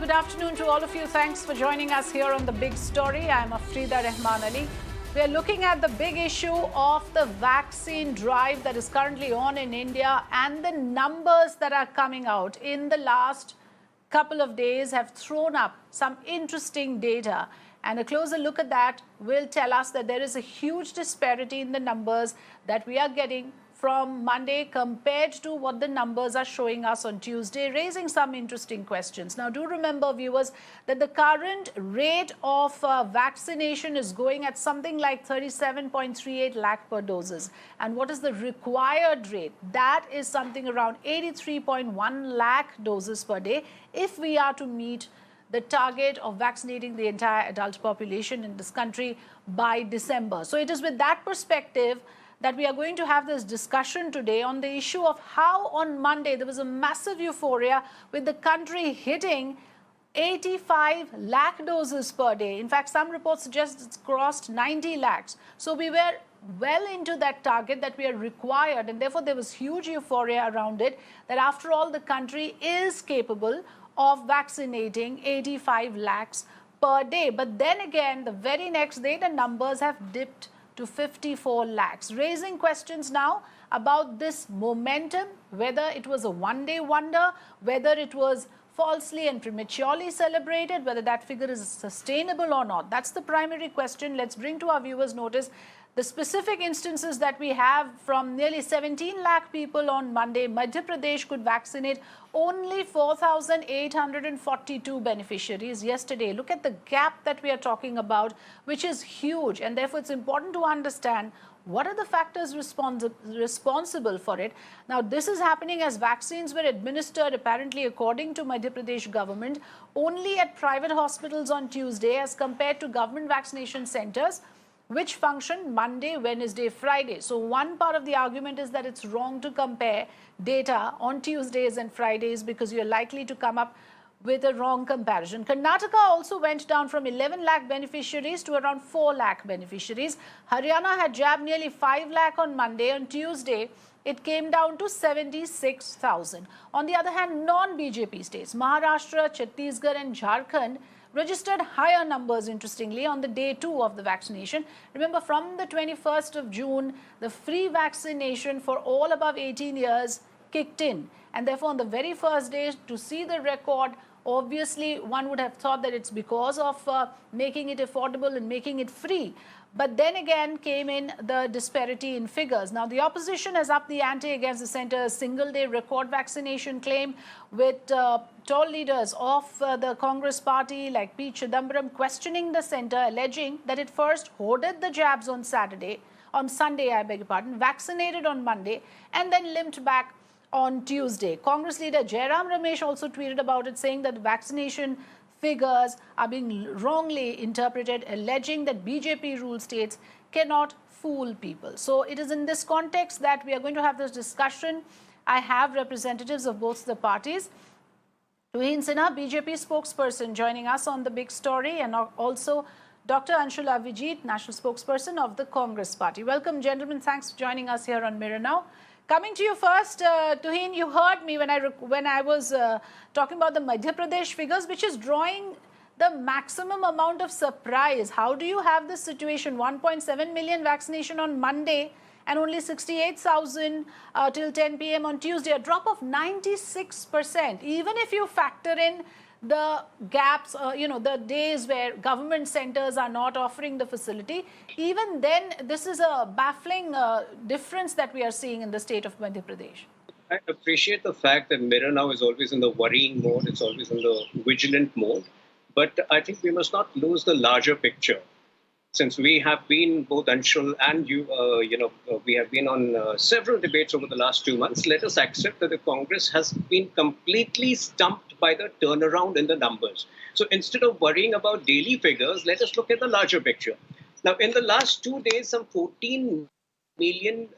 good afternoon to all of you. Thanks for joining us here on The Big Story. I'm Afrida Rahman Ali. We're looking at the big issue of the vaccine drive that is currently on in India, and the numbers that are coming out in the last couple of days have thrown up some interesting data. And a closer look at that will tell us that there is a huge disparity in the numbers that we are getting from Monday compared to what the numbers are showing us on Tuesday, raising some interesting questions. Now, do remember, viewers, that the current rate of vaccination is going at something like 37.38 lakh per doses. And what is the required rate? That is something around 83.1 lakh doses per day if we are to meet the target of vaccinating the entire adult population in this country by December. So it is with that perspective that we are going to have this discussion today on the issue of how on Monday there was a massive euphoria with the country hitting 85 lakh doses per day. In fact, some reports suggest it's crossed 90 lakhs. So we were well into that target that we are required, and therefore there was huge euphoria around it, that after all the country is capable of vaccinating 85 lakhs per day. But then again, the very next day, the numbers have dipped to 54 lakhs, raising questions now about this momentum, whether it was a one-day wonder, whether it was falsely and prematurely celebrated, whether that figure is sustainable or not. That's the primary question. Let's bring to our viewers' notice the specific instances that we have from nearly 17 lakh people on Monday. Madhya Pradesh could vaccinate only 4,842 beneficiaries yesterday. Look at the gap that we are talking about, which is huge. And therefore, it's important to understand what are the factors responsible for it. Now, this is happening as vaccines were administered, apparently, according to Madhya Pradesh government, only at private hospitals on Tuesday as compared to government vaccination centers, which function Monday, Wednesday, Friday. So one part of the argument is that it's wrong to compare data on Tuesdays and Fridays because you're likely to come up with a wrong comparison. Karnataka also went down from 11 lakh beneficiaries to around 4 lakh beneficiaries. Haryana had jabbed nearly 5 lakh on Monday. On Tuesday, it came down to 76,000. On the other hand, non-BJP states, Maharashtra, Chhattisgarh and Jharkhand, registered higher numbers, interestingly, on the day 2 of the vaccination. Remember, from the 21st of June, the free vaccination for all above 18 years kicked in. And therefore, on the very first day, to see the record, obviously, one would have thought that it's because of making it affordable and making it free. But then again came in the disparity in figures. Now, the opposition has upped the ante against the centre's single-day record vaccination claim, with tall leaders of the Congress party like P. Chidambaram questioning the centre, alleging that it first hoarded the jabs on Sunday, I beg your pardon, vaccinated on Monday, and then limped back on Tuesday. Congress leader Jairam Ramesh also tweeted about it, saying that vaccination figures are being wrongly interpreted, alleging that BJP-ruled states cannot fool people. So it is in this context that we are going to have this discussion. I have representatives of both the parties. Tuhin Sinha, BJP spokesperson, joining us on The Big Story, and also Dr. Anshula Vijit, national spokesperson of the Congress party. Welcome, gentlemen. Thanks for joining us here on Mirror Now. Coming to you first, Tuhin, you heard me when I was talking about the Madhya Pradesh figures, which is drawing the maximum amount of surprise. How do you have this situation? 1.7 million vaccination on Monday and only 68,000 till 10 p.m. on Tuesday, a drop of 96%. Even if you factor in the gaps, the days where government centers are not offering the facility, even then, this is a baffling difference that we are seeing in the state of Madhya Pradesh. I appreciate the fact that Mirror Now is always in the worrying mode, it's always in the vigilant mode, but I think we must not lose the larger picture. Since we have been, both Anshul and you, we have been on several debates over the last 2 months, let us accept that the Congress has been completely stumped by the turnaround in the numbers. So instead of worrying about daily figures, let us look at the larger picture. Now, in the last 2 days, some 14 million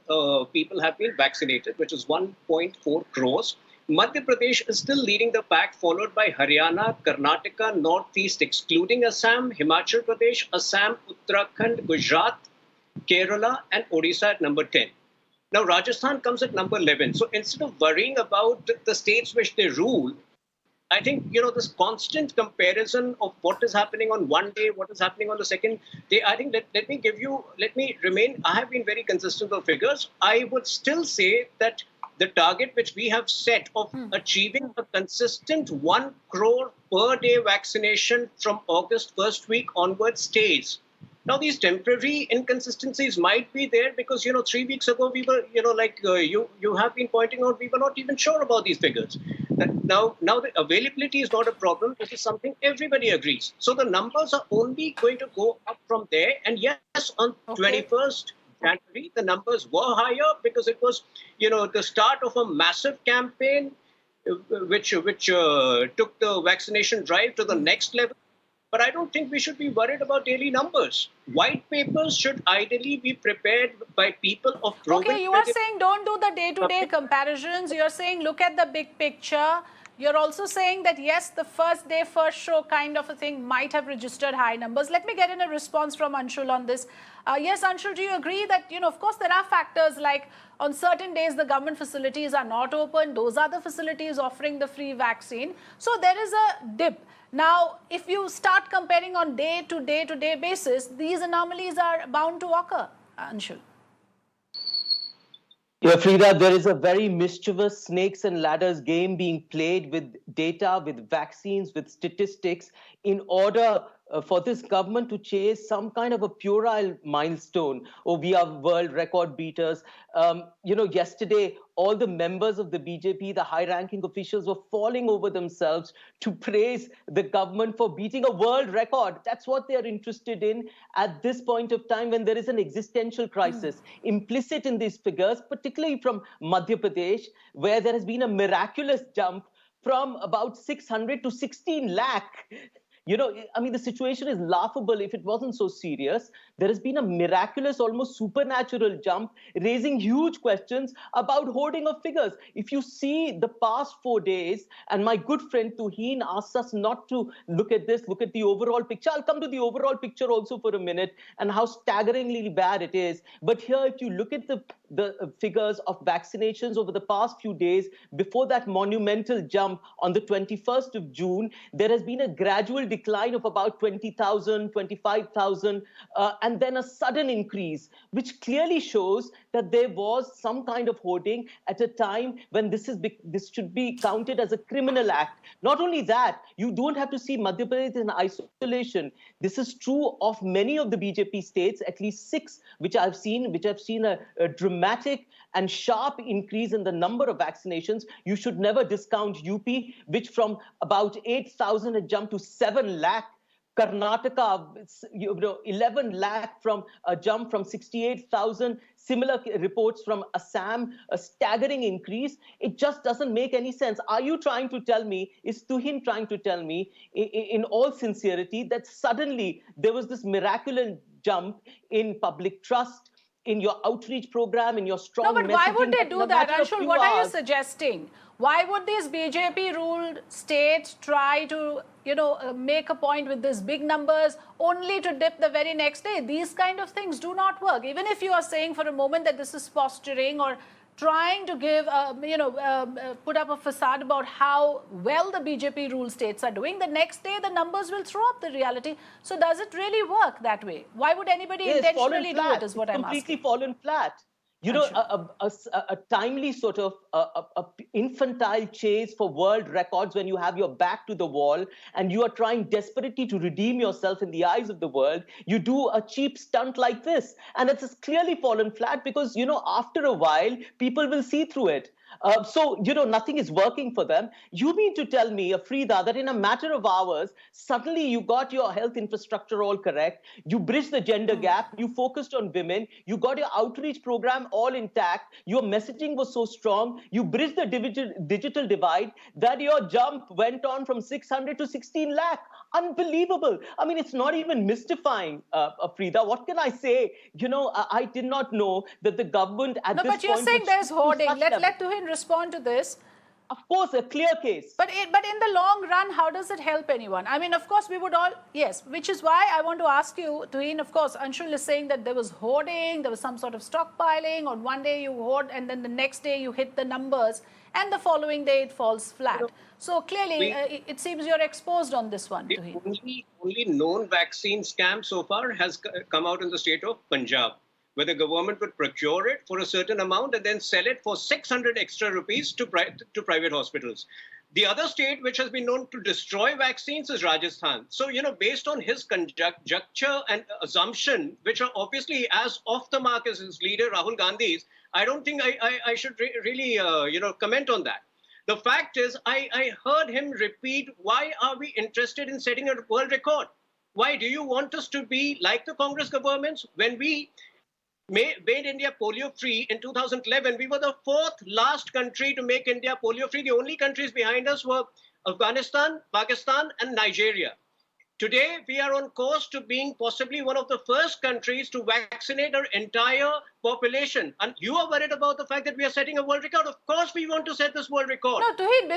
people have been vaccinated, which is 1.4 crores. Madhya Pradesh is still leading the pack, followed by Haryana, Karnataka, Northeast, excluding Assam, Himachal Pradesh, Assam, Uttarakhand, Gujarat, Kerala, and Odisha at number 10. Now, Rajasthan comes at number 11. So instead of worrying about the states which they rule, I think, this constant comparison of what is happening on one day, what is happening on the second day, I think let me remain, I have been very consistent with figures. I would still say that the target which we have set of achieving a consistent 1 crore per day vaccination from August first week onwards stays. Now, these temporary inconsistencies might be there because 3 weeks ago we were, you have been pointing out, we were not even sure about these figures. Now the availability is not a problem. This is something everybody agrees. So the numbers are only going to go up from there. And yes, on Okay. 21st January, the numbers were higher because it was, the start of a massive campaign, which took the vaccination drive to the next level. But I don't think we should be worried about daily numbers. White papers should ideally be prepared by people of proven Okay, you are credibility. saying don't do the day-to-day comparisons. You're saying look at the big picture. You're also saying that yes, the first day, first show kind of a thing might have registered high numbers. Let me get in a response from Anshul on this. Yes, Anshul, do you agree that, of course, there are factors like on certain days the government facilities are not open. Those are the facilities offering the free vaccine. So there is a dip. Now, if you start comparing on day-to-day basis, these anomalies are bound to occur, Anshul. Yeah, Frida, there is a very mischievous snakes and ladders game being played with data, with vaccines, with statistics in order for this government to chase some kind of a puerile milestone. Oh, we are world record beaters. Yesterday, all the members of the BJP, the high-ranking officials were falling over themselves to praise the government for beating a world record. That's what they are interested in at this point of time when there is an existential crisis. Implicit in these figures, particularly from Madhya Pradesh, where there has been a miraculous jump from about 600 to 16 lakh. The situation is laughable if it wasn't so serious. There has been a miraculous, almost supernatural jump, raising huge questions about hoarding of figures. If you see the past 4 days, and my good friend Tuhin asks us not to look at this, look at the overall picture. I'll come to the overall picture also for a minute and how staggeringly bad it is. But here, if you look at the figures of vaccinations over the past few days, before that monumental jump on the 21st of June, there has been a gradual decline of about 20,000, 25,000, and then a sudden increase, which clearly shows that there was some kind of hoarding at a time when this should be counted as a criminal act. Not only that, you don't have to see Madhya Pradesh in isolation. This is true of many of the BJP states, at least 6, which have seen a dramatic and sharp increase in the number of vaccinations. You should never discount UP, which from about 8,000 had jumped to 7 lakh. Karnataka, 11 lakh from a jump from 68,000. Similar reports from Assam, a staggering increase. It just doesn't make any sense. Are you trying to tell me, is Tuhin trying to tell me, in all sincerity, that suddenly there was this miraculous jump in public trust, in your outreach program, in your No, strong but why would messaging, they that in do a that, matter of Anshul? few What are you hours? suggesting? Why would these BJP-ruled states try to, make a point with these big numbers only to dip the very next day? These kind of things do not work. Even if you are saying for a moment that this is posturing or trying to give, put up a facade about how well the BJP-ruled states are doing, the next day the numbers will throw up the reality. So does it really work that way? Why would anybody It's fallen intentionally do it flat. is It's what I'm completely asking. fallen flat. Anshul. A timely sort of infantile chase for world records when you have your back to the wall and you are trying desperately to redeem yourself in the eyes of the world, you do a cheap stunt like this. And it's clearly fallen flat because, after a while, people will see through it. Nothing is working for them. You mean to tell me, Afrida, that in a matter of hours, suddenly you got your health infrastructure all correct, you bridged the gender gap, you focused on women, you got your outreach program all intact, your messaging was so strong, you bridged the digital divide, that your jump went on from 600 to 16 lakh. Unbelievable. I mean, it's not even mystifying, Afrida. What can I say? I did not know that the government at No, this but you're point saying would there's stoop to hoarding. such Let level. Tuhin respond to this. Of course, a clear case. But in the long run, how does it help anyone? I mean, of course, we would all, yes, which is why I want to ask you, Tuhin, of course, Anshul is saying that there was hoarding, there was some sort of stockpiling, on one day you hoard and then the next day you hit the numbers and the following day it falls flat. So clearly, it seems you're exposed on this one, The Tuhin. only known vaccine scam so far has come out in the state of Punjab, where the government would procure it for a certain amount and then sell it for 600 extra rupees to private hospitals. The other state which has been known to destroy vaccines is Rajasthan. So, based on his conjecture and assumption, which are obviously as off the mark as his leader Rahul Gandhi's, I don't think I should really, comment on that. The fact is, I heard him repeat, why are we interested in setting a world record? Why do you want us to be like the Congress governments? When we made India polio free in 2011, we were the fourth last country to make India polio free. The only countries behind us were Afghanistan, Pakistan, and Nigeria. Today, we are on course to being possibly one of the first countries to vaccinate our entire population. And you are worried about the fact that we are setting a world record. Of course, we want to set this world record. No, Tuhin,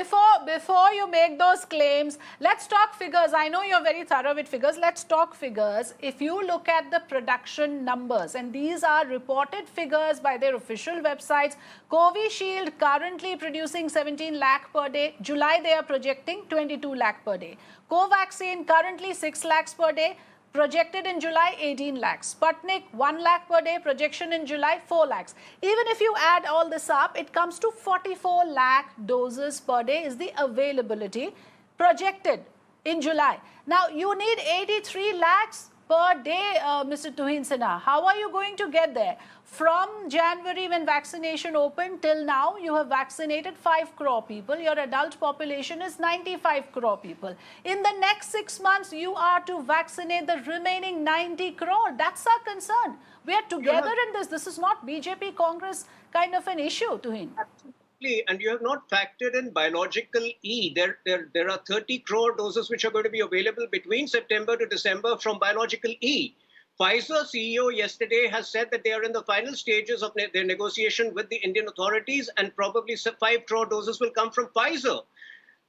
before you make those claims, let's talk figures. I know you're very thorough with figures. Let's talk figures. If you look at the production numbers, and these are reported figures by their official websites, Covishield currently producing 17 lakh per day. July, they are projecting 22 lakh per day. Covaxin currently 6 lakhs per day. Projected in July, 18 lakhs. Sputnik, 1 lakh per day. Projection in July, 4 lakhs. Even if you add all this up, it comes to 44 lakh doses per day is the availability projected in July. Now, you need 83 lakhs per day, Mr. Tuhin Sinha. How are you going to get there? From January, when vaccination opened, till now, you have vaccinated 5 crore people. Your adult population is 95 crore people. In the next 6 months, you are to vaccinate the remaining 90 crore. That's our concern. We are together in this. This is not BJP Congress kind of an issue, Tuhin. Absolutely. And you have not factored in biological E. There are 30 crore doses which are going to be available between September to December from biological E. Pfizer CEO yesterday has said that they are in the final stages of their negotiation with the Indian authorities, and probably 5 crore doses will come from Pfizer.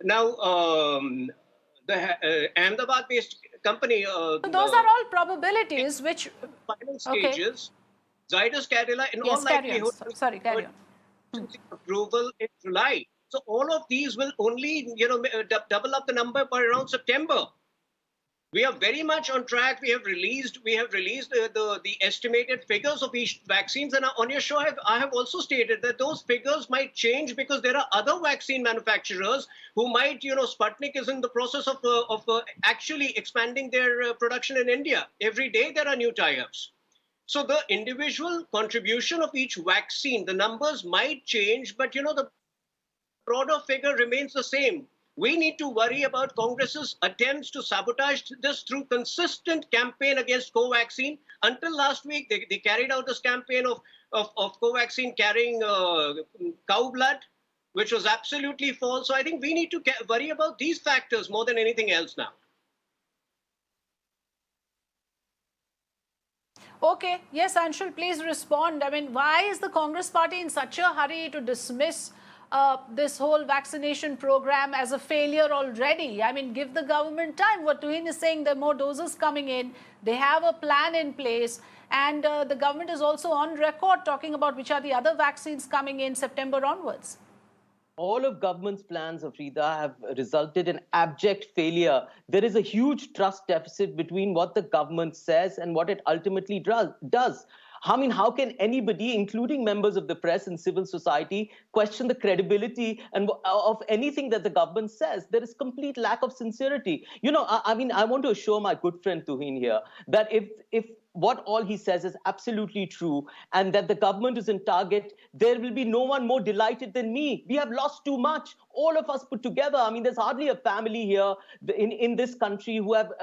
Now, the Ahmedabad-based company... so those are all probabilities which... Final stages, Zydus Cadila, in all likelihood... Sorry, carry on. Approval in July. So all of these will only, double up the number by around September. We are very much on track. We have released the estimated figures of each vaccines, and on your show, I have also stated that those figures might change because there are other vaccine manufacturers who might, Sputnik is in the process of actually expanding their production in India. Every day there are new tie-ups. So the individual contribution of each vaccine, the numbers might change, but the broader figure remains the same. We need to worry about Congress's attempts to sabotage this through consistent campaign against Covaxin. Until last week, they carried out this campaign of Covaxin carrying cow blood, which was absolutely false. So I think we need to worry about these factors more than anything else now. Okay. Yes, Anshul, please respond. I mean, why is the Congress party in such a hurry to dismiss this whole vaccination program as a failure already? I mean, give the government time. What Tuhin is saying, there are more doses coming in. They have a plan in place. And the government is also on record talking about which are the other vaccines coming in September onwards. All of government's plans, Afrida, have resulted in abject failure. There is a huge trust deficit between what the government says and what it ultimately does. I mean, how can anybody, including members of the press and civil society, question the credibility of anything that the government says? There is complete lack of sincerity. I mean, I want to assure my good friend Tuhin here that if what all he says is absolutely true and that the government is in target, there will be no one more delighted than me. We have lost too much, all of us put together. I mean, there's hardly a family here in this country who have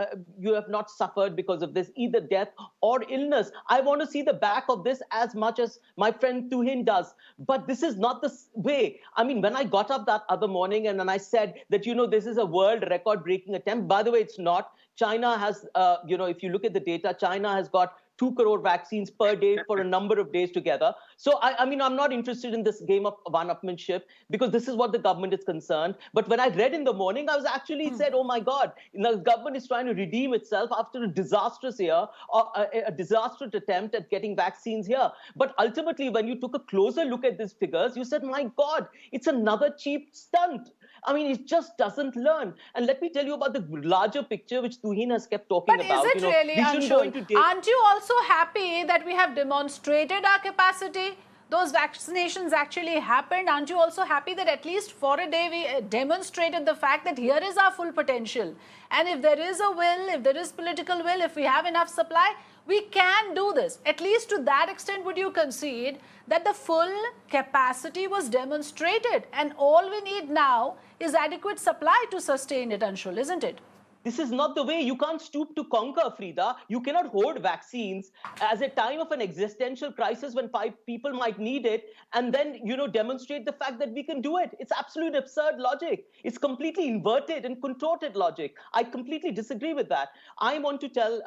not suffered because of this, either death or illness. I want to see the back of this as much as my friend Tuhin does. But this is not the way. I mean, when I got up that other morning and then I said that, this is a world record breaking attempt. By the way, it's not. China has, if you look at the data, China has got 2 crore vaccines per day for a number of days together. So, I mean, I'm not interested in this game of one-upmanship because this is what the government is concerned. But when I read in the morning, I was actually said, oh my God, the government is trying to redeem itself after a disastrous year or a disastrous attempt at getting vaccines here. But ultimately, when you took a closer look at these figures, you said, my God, it's another cheap stunt. I mean, it just doesn't learn. And let me tell you about the larger picture, which Tuhin has kept talking But about. is it really, we shouldn't go Anshul? into data. Aren't you also happy that we have demonstrated our capacity? Those vaccinations actually happened. Aren't you also happy that at least for a day we demonstrated the fact that here is our full potential? And if there is a will, if there is political will, if we have enough supply, we can do this. At least to that extent, would you concede that the full capacity was demonstrated and all we need now is adequate supply to sustain it, Anshul, isn't it? This is not the way. You can't stoop to conquer, Frida. You cannot hoard vaccines as a time of an existential crisis when 5 people might need it and then, demonstrate the fact that we can do it. It's absolute absurd logic. It's completely inverted and contorted logic. I completely disagree with that. I want to tell,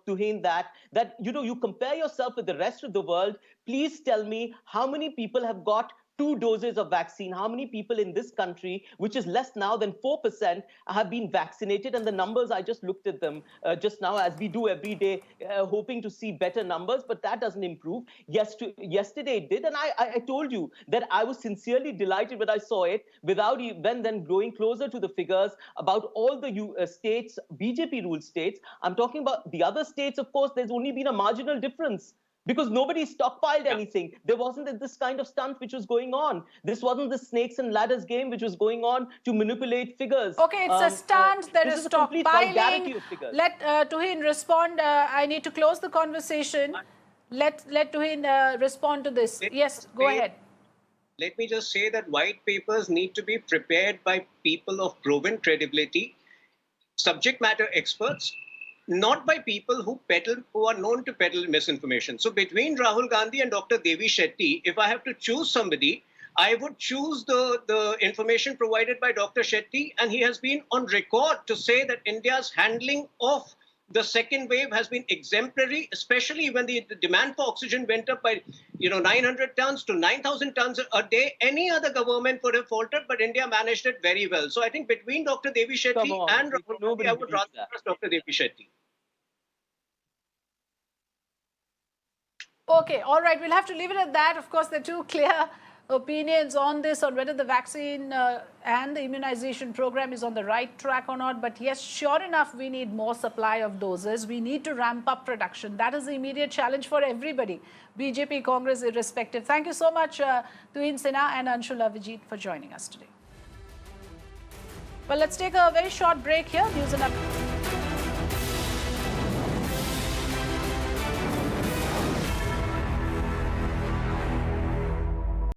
Tuhin that, you compare yourself with the rest of the world. Please tell me how many people have got 2 doses of vaccine, how many people in this country, which is less now than 4%, have been vaccinated. And the numbers, I just looked at them just now, as we do every day, hoping to see better numbers, but that doesn't improve. Yesterday it did, and I told you that I was sincerely delighted when I saw it, without even then going closer to the figures about all the states, BJP-ruled states. I'm talking about the other states, of course, there's only been a marginal difference, because nobody stockpiled anything. There wasn't this kind of stunt which was going on. This wasn't the snakes and ladders game which was going on to manipulate figures. Okay, it's a stunt. There is stockpiling. Let Tuhin respond. I need to close the conversation. Let Tuhin respond to this. Yes, go ahead. Let me just say that white papers need to be prepared by people of proven credibility, subject matter experts, not by people who are known to peddle misinformation. So between Rahul Gandhi and Dr. Devi Shetty, if I have to choose somebody, I would choose the information provided by Dr. Shetty, and he has been on record to say that India's handling of the second wave has been exemplary, especially when the demand for oxygen went up by 900 tons to 9,000 tons a day. Any other government would have faltered, but India managed it very well. So I think between Dr. Devi Shetty and Rahul Gandhi, I would rather trust Dr. Devi Shetty. Okay, all right. We'll have to leave it at that. Of course, there are 2 clear opinions on this, on whether the vaccine and the immunization program is on the right track or not. But yes, sure enough, we need more supply of doses. We need to ramp up production. That is the immediate challenge for everybody, BJP, Congress, irrespective. Thank you so much, Tuhin Sinha and Anshul Avijit, for joining us today. Well, let's take a very short break here. News and